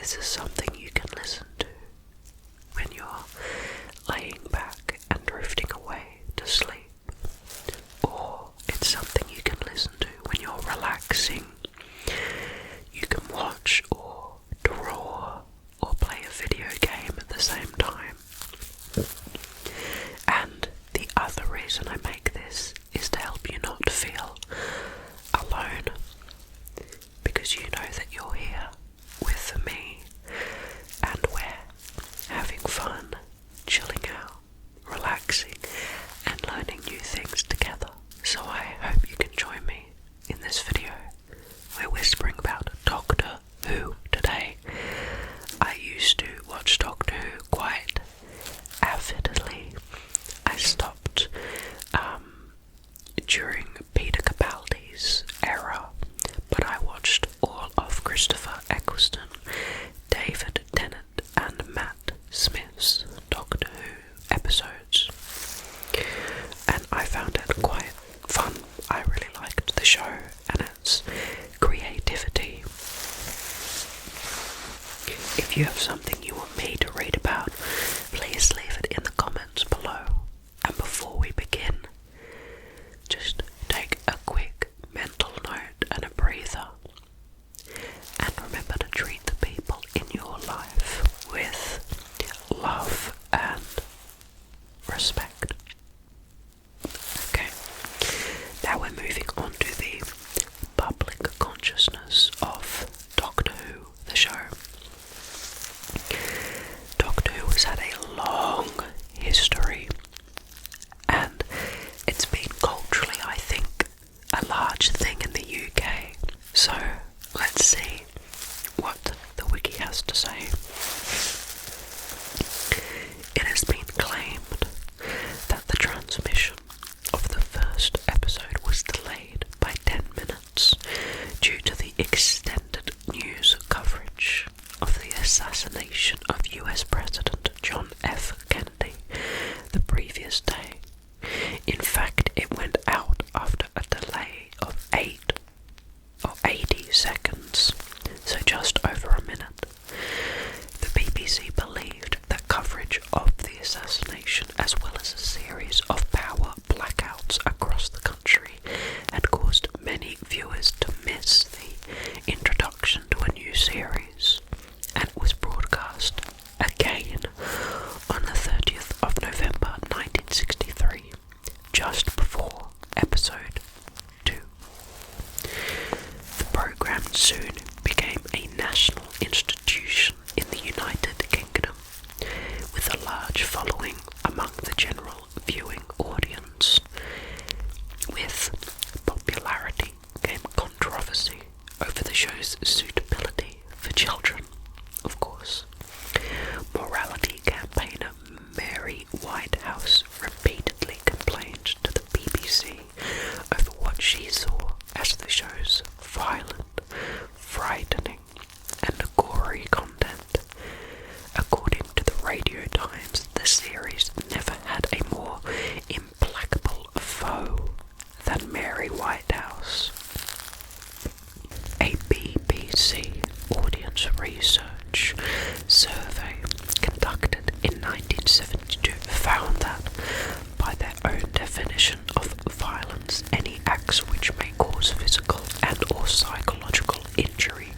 this is something you can listen to when you're laying back and drifting away to sleep, or it's something you can listen to when you're relaxing. You can watch or draw or play a video game at the same time. And the other reason I make this is to help you not feel alone, because you know that you're here with me and we're having fun, chilling out, relaxing and learning new things together. So I hope you can join me in this video. We're whispering about Doctor Who today. I used to watch Doctor Who quite avidly. I stopped during Peter Capaldi's era, but I watched all of Christopher Eccleston, David Tennant and Matt Smith's Doctor Who episodes, and I found it quite fun. I really liked the show and its creativity. If you have something you want me to read about, please leave it in the comments below. And before we begin, just take a quick mental note and a breather. And remember to treat the people in your life with love and respect. Okay, now we're moving on to the public consciousness of Doctor Who, the show. Doctor Who has had a long history, and it's been culturally, I think, a large thing in the UK. So let's see what the wiki has to say. It has been claimed that the transmission of the first episode was delayed by 10 minutes due to the extended news coverage of the assassination of US President John F. Kennedy the previous day. In fact, it went out after a delay of 80 seconds, so just over a minute. The BBC believed that coverage of the assassination, as well as a series of power blackouts across the country, had caused many viewers to miss the introduction to a new series, and it was broadcast again on the 30th of November 1963, just before episode 2. The programme soon became a national institution in the United Kingdom, with a large following among the general viewing audience. With popularity came controversy over the show's suitability for children, of course. Morality campaigner Mary Whitehouse repeatedly complained to the BBC over what she saw as the show's violent, frightening, and gory content. According to the Radio Times, the series never had a more implacable foe than Mary Whitehouse. A BBC audience research survey conducted in 1972 found that, by their own definition of violence, any acts which may cause physical and or psychological injury,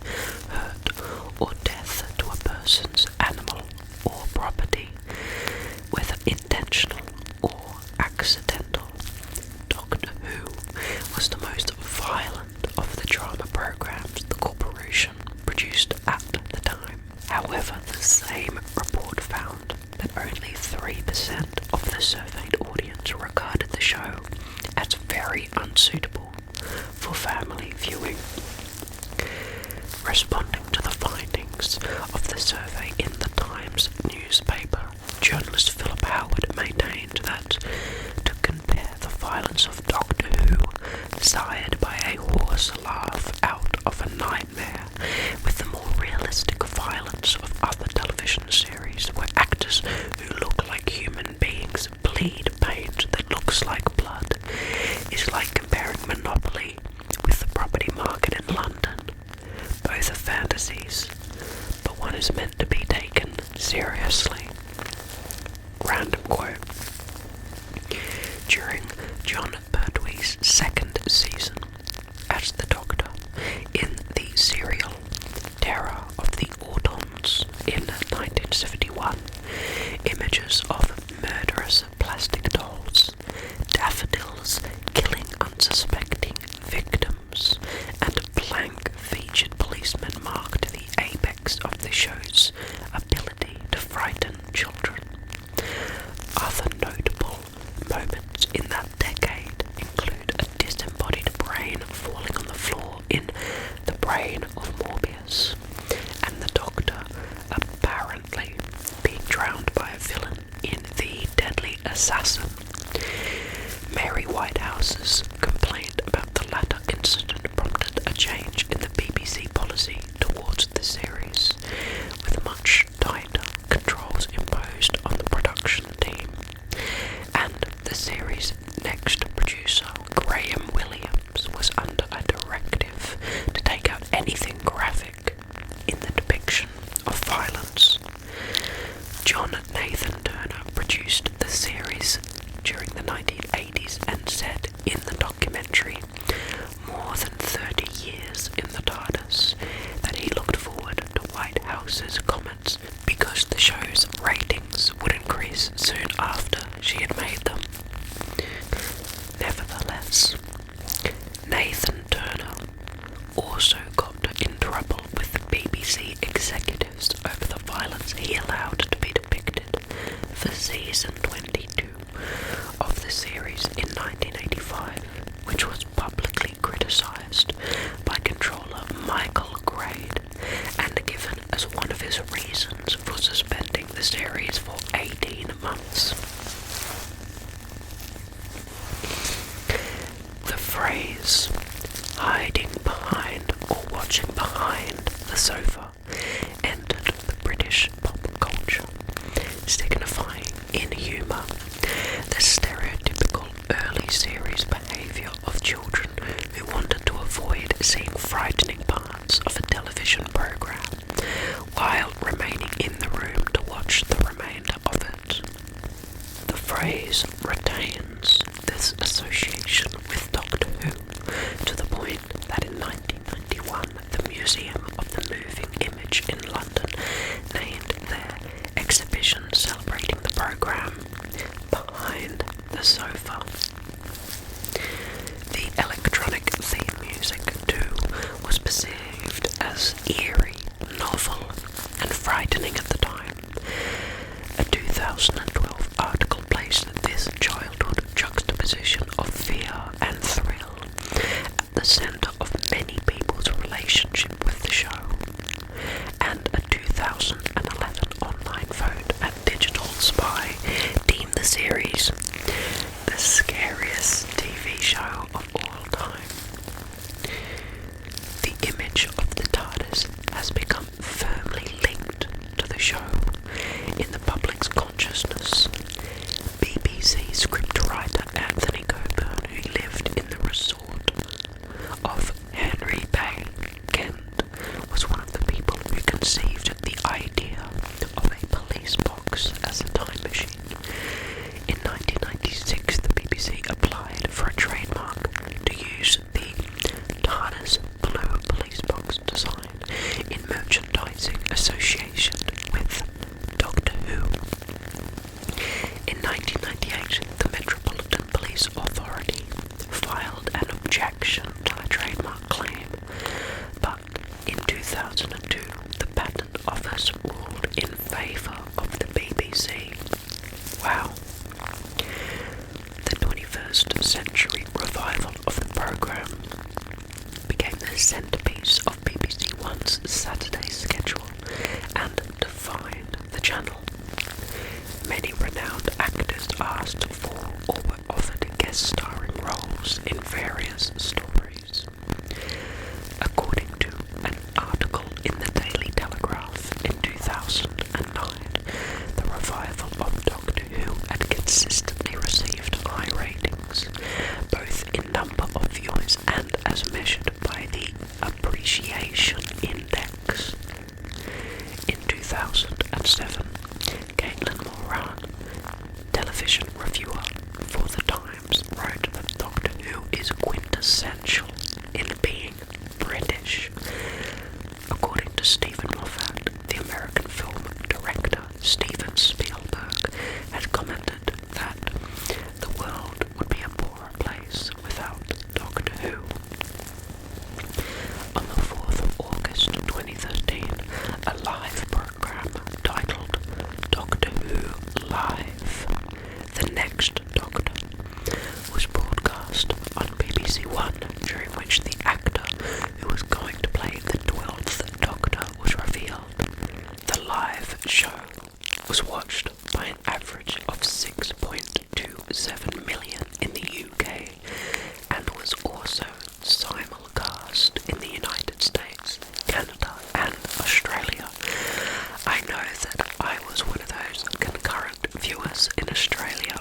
hurt or death to a person's animal or property, whether intentional or accidental. Doctor Who was the most violent of the drama programs the corporation produced at the time. However, the same report found that only 3% of the surveyed audience regarded the show as very unsuitable for family viewing. Responding to the findings of the survey in the Times newspaper, journalist Philip Howard maintained that to compare the violence of Doctor Who, sired by a horse laugh out of a nightmare, with the more realistic violence of other television series where actors who look like human beings bleed paint that looks like blood, is like comparing Monopoly with the property market in London. Both are fantasies, but one is images of murderous plastic dolls, daffodils killing unsuspecting victims, and a blank-featured policeman marked the apex of the show's ability to frighten children. Other notable moments in that decade include a disembodied brain falling on the floor in The Brain of Morbius, and the Doctor apparently being drowned by a villain in The Deadly Assassin. Mary Whitehouse's complaint about the latter incident prompted a change in the BBC policy towards the series, with much tighter controls imposed on the production team, and the series' next producer, Graham Williams, was under a directive to take out anything graphic in the depiction of violence. John Nathan Turner produced the series during the 1980s and said in the documentary More Than 30 Years in the TARDIS that he looked forward to Whitehouse's comments because the show's ratings would increase soon after she had made them. Nevertheless, Nathan Turner also got in trouble with the BBC executives over the violence he allowed to be depicted for season 22 of the series in 1985, which was publicly criticised by controller Michael Grade and given as one of his reasons for suspending the series for 18 months. The phrase hiding behind or watching behind the sofa entered the British pop culture, signifying in humour the stereotypical early series behaviour of children who wanted to avoid seeing frightening parts of a television programme while remaining in the room to watch the remainder of it. The phrase retains this association with Doctor Who to the point that in 1991 the Museum of the Moving Image in London named their exhibition celebrating the programme Behind the Sofa. The electronic theme music too was perceived as eerie, novel and frightening at the time. A 2012 article placed this childhood juxtaposition of fear and thrill at the centre of many people's relationship with the show, and a 2011 online vote at Digital Spy deemed the series the scariest TV show of all time. The image of the TARDIS has become firmly linked to the show in the public's consciousness. BBC scriptwriter Anthony Coburn, who lived in the resort of Henry Bay, Kent, was one of the people who conceived the idea of a police box as a time machine. In 1996, the BBC applied for a trademark to use the TARDIS blue police box design in merchandising association with Doctor Who. In 1998, the Metropolitan Police Authority filed an objection to the trademark claim, but in 2002, the Patent Office ruled in favour of the BBC. Wow. The 21st century revival of the programme became the centrepiece of BBC One's Saturday schedule and defined the channel. Many renowned actors asked for or were offered guest starring roles in various stories. According to an article in the Daily Telegraph in 2009, the revival of Doctor Who had consistently received high ratings, both in number of viewers and as measured by the Appreciation Index. In 2007, Caitlin Moran, television reviewer for The Times, wrote that Doctor Who is quintessential in being British. According to Stephen Moffat, the American film director Steven Spielberg was watched by an average of 6.27 million in the UK and was also simulcast in the United States, Canada and Australia. I know that I was one of those concurrent viewers in Australia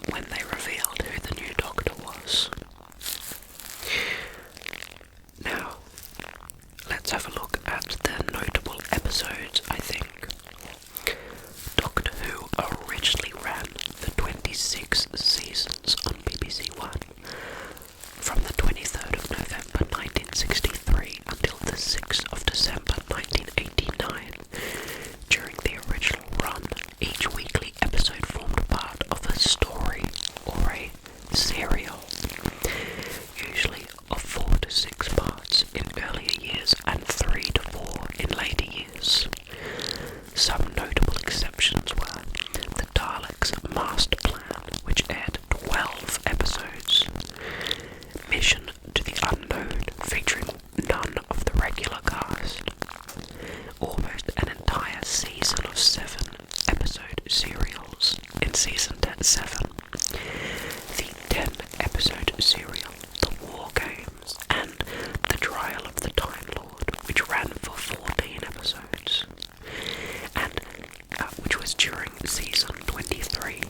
when they revealed who the new Doctor was. Now, let's have a look at the notable episodes, I think. Doctor Who originally ran for 26 seasons on BBC One, from the 23rd of November 1963 until the 6th of December 1989. During the original run, each weekly episode formed part of a story or a serial, usually of 4 to 6 parts in earlier years and 3 to 4 in later years. Some notable exceptions were the Daleks' Master Plan, which aired 12 episodes, Mission to the Unknown, featuring none of the regular cast, almost an entire season of 7 episode serials in season 7, the 10 episode serial The War Games, and The Trial of the Time Lord, which ran for 14 episodes, and which was during season 23.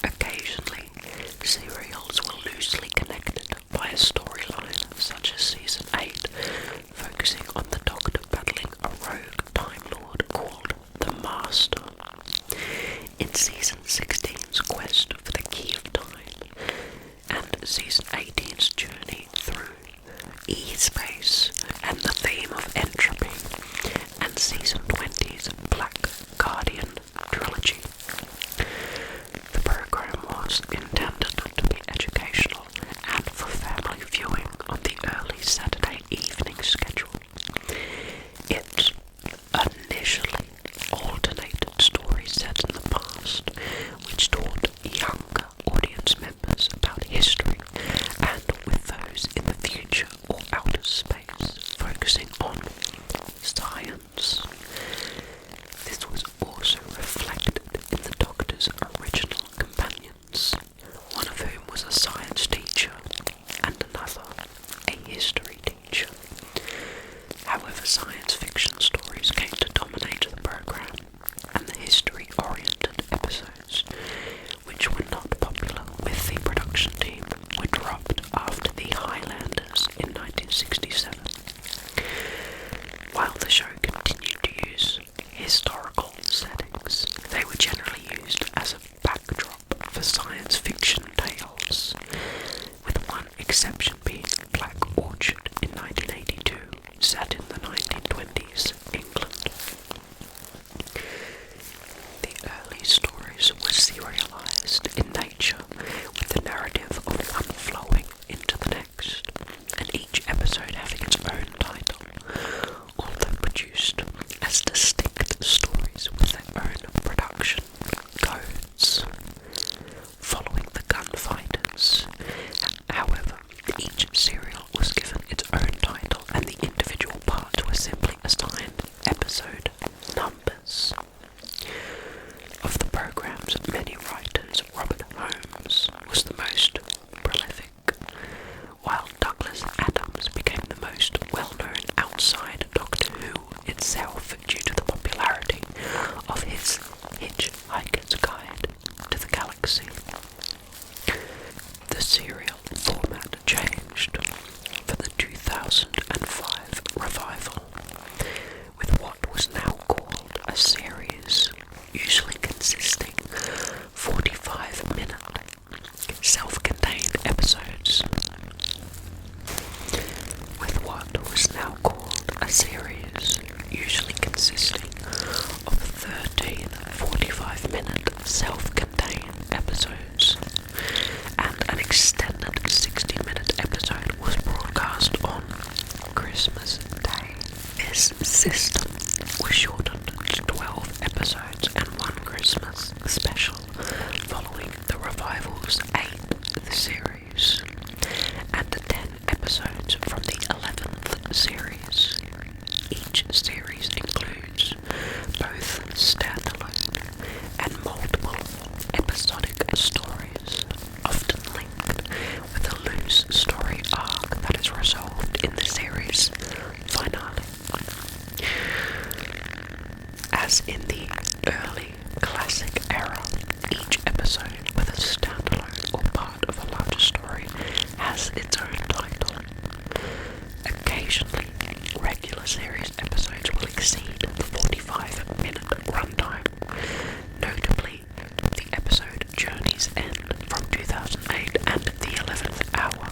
Occasionally, serials were loosely connected by a storyline, such as season 8, focusing on the Doctor battling a rogue Time Lord called the Master. In season 16's quest for the Key of Time, and season 18's journey through E-space and the theme of entropy, and season 20's Black Guardian trilogy. The programme was intended to be educational and for family viewing on the early Saturday evening schedule. It initially alternated stories set in the past, which taught younger audience members about history, and with those in the future or outer space, focusing on science. This was also reflected in the Doctor's original companions, one of whom was a science teacher and another a history teacher. However, science fiction stories came to dominate the programme, and the history-oriented episodes, which were not popular with the production team, were dropped after the Highlanders in 1967. While the show continued to use historical settings, they were generally used as a backdrop for science fiction tales, with one exception being Black Orchard in 1982, set in the 1920s England. The early stories were serialized in nature, with the narrative of one flowing into the next, and each episode having its own title, although produced as distinct stories with their own production codes. Following the Gunfighters, however, each serial was given its own title and the individual parts were simply assigned episode numbers. Of the programme's many writers, Robert Holmes was the most prolific, while Douglas Adams became the most well-known outside Doctor Who itself due to the popularity of his Hitchhiker's Guide to the Galaxy. The serial format changed for the 2005 revival, with what was now called a series, usually consisting 45-minute self-contained episodes. With what was now called a series, usually consisting of 13 45-minute self-contained episodes, and an extended 60-minute episode was broadcast on Christmas Day. This system was shortened to 12 episodes and one Christmas special, following the revival's 8th series, and the 10 episodes from the 11th series. Each series includes both As in the early classic era, each episode, whether standalone or part of a larger story, has its own title. Occasionally, regular series episodes will exceed the 45-minute runtime. Notably, the episode Journey's End from 2008 and The 11th Hour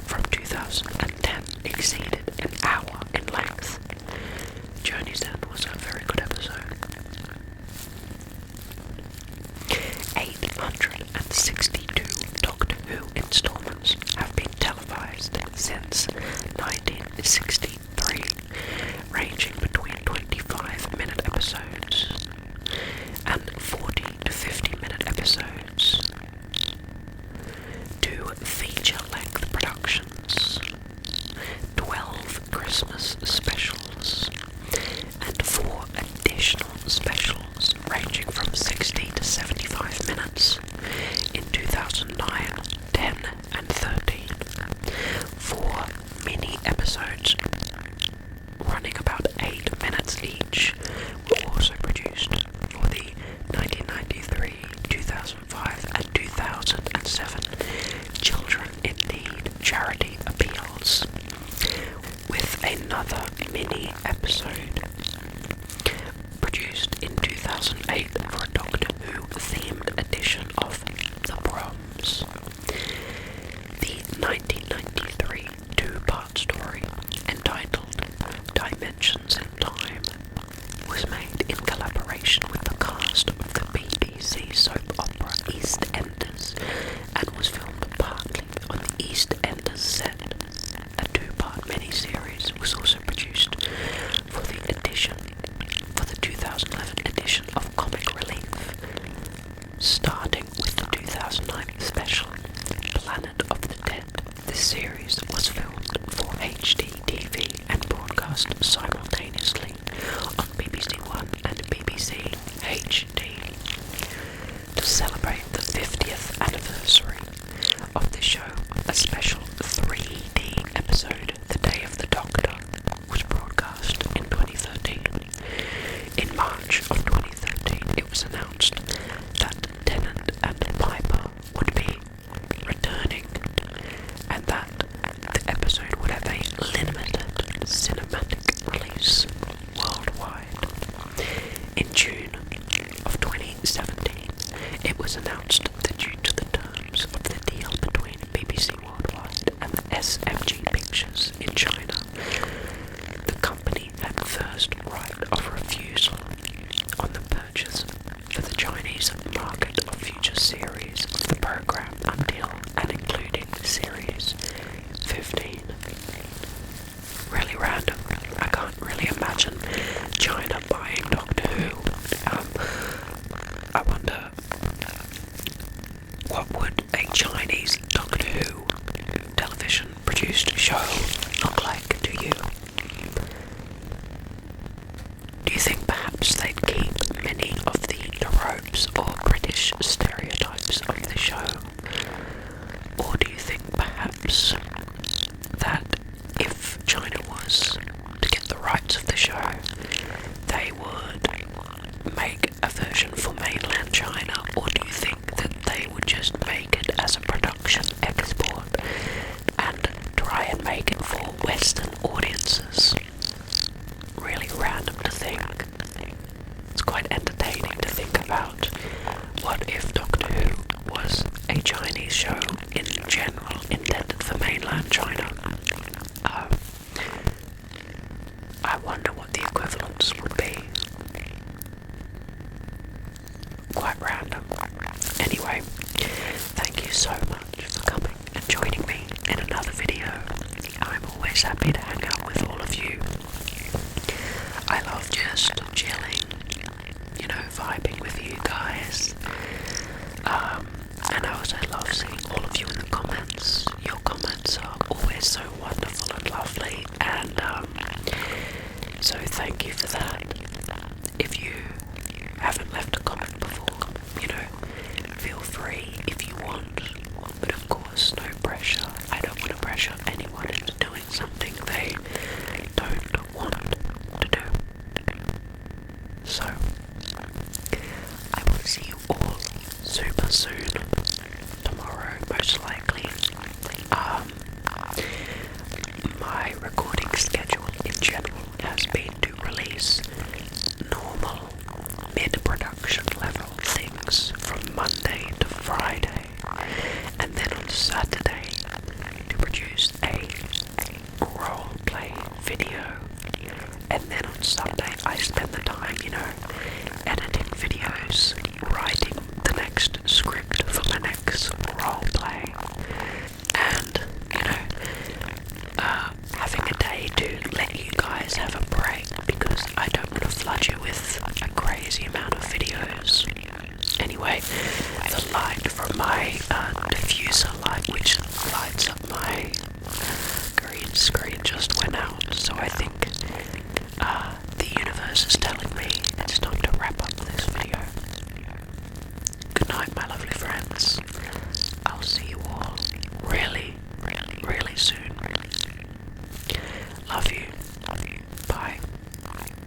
from 2010 exceeded an hour in length. Journey's End was a very good episode. 862 Doctor Who installments have been televised since 1963, ranging between 25-minute episodes and 40 to 50-minute episodes, 2 feature-length productions, 12 Christmas specials, and 4 additional specials ranging from 60 to 75 minutes in 2009, 10 and 13. 4 mini episodes running about 8 minutes each were also produced for the 1993, 2005 and 2007 Children in Need charity appeals, with another mini episode produced in 2008 for a Doctor Who themed edition of The Proms. The 1993 two-part story entitled Dimensions in Time was made in collaboration with the cast of the BBC soap opera EastEnders and was filmed partly on the EastEnders set. A two-part miniseries was also produced for the 2011 edition of Comic Relief, starting with the 2009 special Planet of the Dead. This series was filmed for HD TV and broadcast simultaneously on BBC One and BBC HD. To celebrate the 50th anniversary of the show, a special 3D episode, The Day of the Doctor, was broadcast in 2013. In March of 2013, it was announced that Tennant and Piper would be returning, and that the episode would have a limited cinematic release worldwide. In June of 2017, it was announced that due to the terms of the deal between BBC Worldwide and the SMG Pictures in China, the company had first right of refusal on the purchase for the Chinese market of future series of the program until and including series 15. Really random. I can't really imagine China buying Doctor Who. I wonder, what would a Chinese Doctor Who television produced show look like to you? Do you think perhaps they'd keep many of the tropes or British stereotypes of the show? Or do you think perhaps that if China was to get the rights of the show, they would make a version for mainland China? Or do you think that they would just make it as a production export and try and make it for Western audiences? Really random to think. It's quite entertaining to think about. What if Doctor Who was a Chinese show in general intended for mainland China? I wonder what the equivalents would be. Quite random. Anyway, thank you so much for coming and joining me in another video. I'm always happy to hang out with all of you. I love just chilling, vibing with you guys. And I also love seeing all of you in the comments. Your comments are always so wonderful and lovely, and so thank you for that. If you haven't left a comment before, feel free if you want, but of course no pressure. I don't want to pressure anyone into doing something they don't want to do. So and then on Sunday I spend the time, editing videos, writing the next script for my next roleplay, and, having a day to let you guys have a break, because I don't want to flood you with a crazy amount of videos. Anyway, the light from my diffuser light, which lights up my green screen, just went out, so I think the universe is telling me it's time to wrap up this video.